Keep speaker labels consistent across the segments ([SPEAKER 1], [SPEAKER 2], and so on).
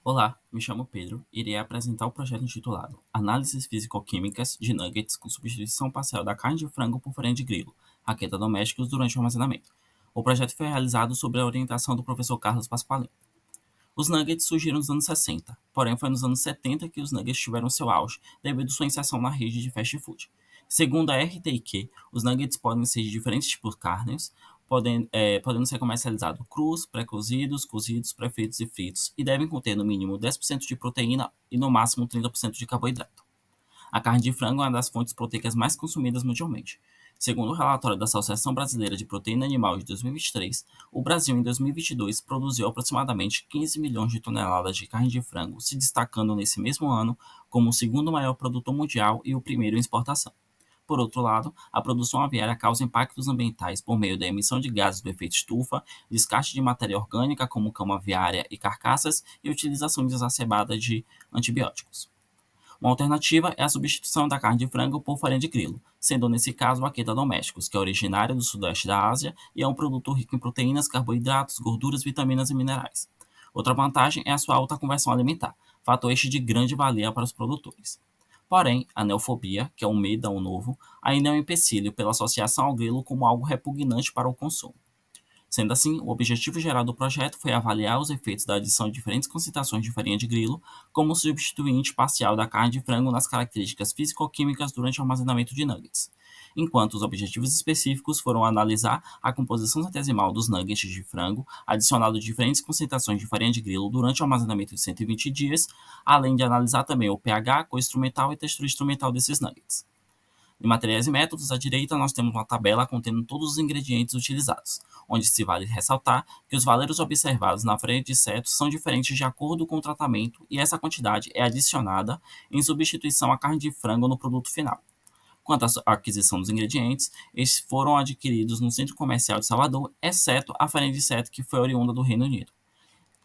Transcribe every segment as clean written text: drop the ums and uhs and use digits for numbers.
[SPEAKER 1] Olá, me chamo Pedro e irei apresentar o projeto intitulado Análises Físico-Químicas de Nuggets com substituição parcial da carne de frango por farinha de grilo, raqueta domésticos durante o armazenamento. O projeto foi realizado sob a orientação do professor Carlos Pasqualini. Os nuggets surgiram nos anos 60, porém foi nos anos 70 que os nuggets tiveram seu auge devido à sua inserção na rede de fast food. Segundo a RTIQ, os nuggets podem ser de diferentes tipos de carnes, podendo ser comercializados crus, pré-cozidos, cozidos, pré-fritos e fritos, e devem conter no mínimo 10% de proteína e no máximo 30% de carboidrato. A carne de frango é uma das fontes proteicas mais consumidas mundialmente. Segundo o relatório da Associação Brasileira de Proteína Animal de 2023, o Brasil em 2022 produziu aproximadamente 15 milhões de toneladas de carne de frango, se destacando nesse mesmo ano como o segundo maior produtor mundial e o primeiro em exportação. Por outro lado, a produção aviária causa impactos ambientais por meio da emissão de gases do efeito estufa, descarte de matéria orgânica como cama aviária e carcaças e utilização exacerbada de antibióticos. Uma alternativa é a substituição da carne de frango por farinha de grilo, sendo nesse caso a Vaqueta domesticus, que é originária do sudeste da Ásia e é um produto rico em proteínas, carboidratos, gorduras, vitaminas e minerais. Outra vantagem é a sua alta conversão alimentar, fator este de grande valia para os produtores. Porém, a neofobia, que é um medo ao novo, ainda é um empecilho pela associação ao grilo como algo repugnante para o consumo. Sendo assim, o objetivo geral do projeto foi avaliar os efeitos da adição de diferentes concentrações de farinha de grilo como substituinte parcial da carne de frango nas características físico-químicas durante o armazenamento de nuggets, enquanto os objetivos específicos foram analisar a composição centesimal dos nuggets de frango adicionado diferentes concentrações de farinha de grilo durante o armazenamento de 120 dias, além de analisar também o pH, cor instrumental e textura instrumental desses nuggets. Em materiais e métodos, à direita nós temos uma tabela contendo todos os ingredientes utilizados, onde se vale ressaltar que os valores observados na frente de setos são diferentes de acordo com o tratamento e essa quantidade é adicionada em substituição à carne de frango no produto final. Quanto à aquisição dos ingredientes, estes foram adquiridos no Centro Comercial de Salvador, exceto a farinha de seto que foi oriunda do Reino Unido.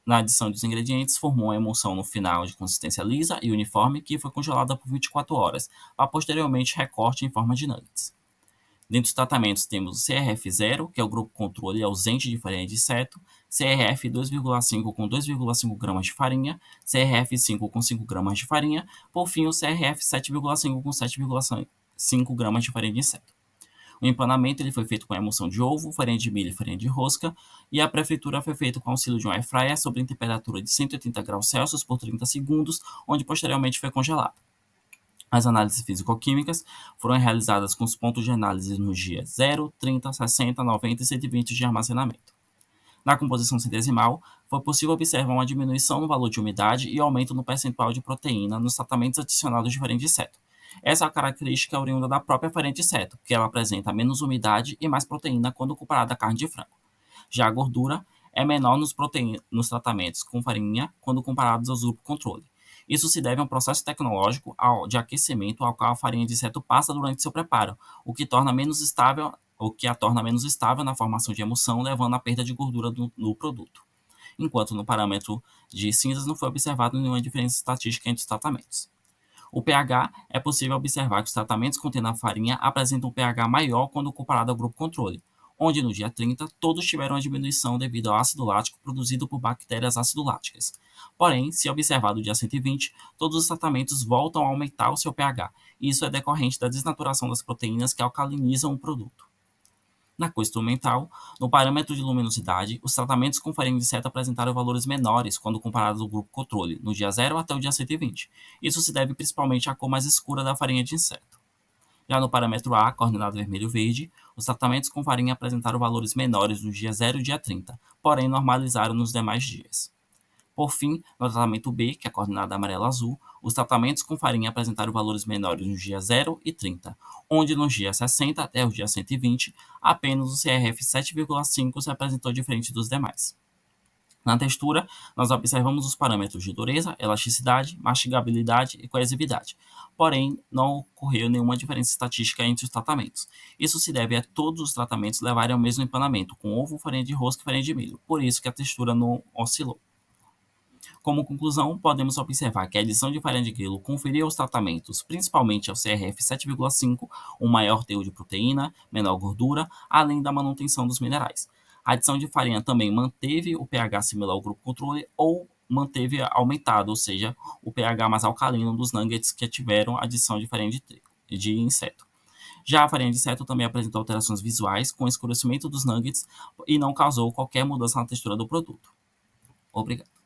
[SPEAKER 1] Na adição dos ingredientes, formou uma emulsão no final de consistência lisa e uniforme que foi congelada por 24 horas, para posteriormente recorte em forma de nuggets. Dentre os tratamentos temos o CRF0, que é o grupo controle ausente de farinha de seto, CRF 2,5 com 2,5 gramas de farinha, CRF 5 com 5 gramas de farinha, por fim o CRF 7,5 com 7,5 gramas de farinha de seto. O empanamento ele foi feito com emulsão de ovo, farinha de milho e farinha de rosca, e a pré-fritura foi feita com auxílio de um air fryer sob temperatura de 180 graus Celsius por 30 segundos, onde posteriormente foi congelado. As análises físico-químicas foram realizadas com os pontos de análise nos dias 0, 30, 60, 90 e 120 de armazenamento. Na composição centesimal, foi possível observar uma diminuição no valor de umidade e aumento no percentual de proteína nos tratamentos adicionados de farinha de seto. Essa característica é oriunda da própria farinha de seto, que ela apresenta menos umidade e mais proteína quando comparada à carne de frango. Já a gordura é menor nos tratamentos com farinha quando comparados aos grupos controle. Isso se deve a um processo tecnológico de aquecimento ao qual a farinha de seto passa durante seu preparo, o que a torna menos estável na formação de emulsão, levando à perda de gordura no produto. Enquanto no parâmetro de cinzas não foi observado nenhuma diferença estatística entre os tratamentos. O pH é possível observar que os tratamentos contendo a farinha apresentam um pH maior quando comparado ao grupo controle, onde no dia 30 todos tiveram uma diminuição devido ao ácido lático produzido por bactérias acidoláticas. Porém, se observado no dia 120, todos os tratamentos voltam a aumentar o seu pH, e isso é decorrente da desnaturação das proteínas que alcalinizam o produto. Na cor instrumental, no parâmetro de luminosidade, os tratamentos com farinha de seta apresentaram valores menores quando comparados ao grupo controle, no dia 0 até o dia 120. Isso se deve principalmente à cor mais escura da farinha de inseto. Já no parâmetro A, coordenado vermelho-verde, os tratamentos com farinha apresentaram valores menores no dia 0 e dia 30, porém normalizaram nos demais dias. Por fim, no tratamento B, que é coordenado amarelo-azul, os tratamentos com farinha apresentaram valores menores nos dias 0 e 30, onde nos dias 60 até o dia 120, apenas o CRF 7,5 se apresentou diferente dos demais. Na textura, nós observamos os parâmetros de dureza, elasticidade, mastigabilidade e coesividade. Porém, não ocorreu nenhuma diferença estatística entre os tratamentos. Isso se deve a todos os tratamentos levarem ao mesmo empanamento, com ovo, farinha de rosca e farinha de milho. Por isso que a textura não oscilou. Como conclusão, podemos observar que a adição de farinha de grilo conferiu aos tratamentos, principalmente ao CRF 7,5, um maior teor de proteína, menor gordura, além da manutenção dos minerais. A adição de farinha também manteve o pH similar ao grupo controle ou manteve aumentado, ou seja, o pH mais alcalino dos nuggets que tiveram adição de farinha de inseto. Já a farinha de inseto também apresentou alterações visuais com escurecimento dos nuggets e não causou qualquer mudança na textura do produto. Obrigado.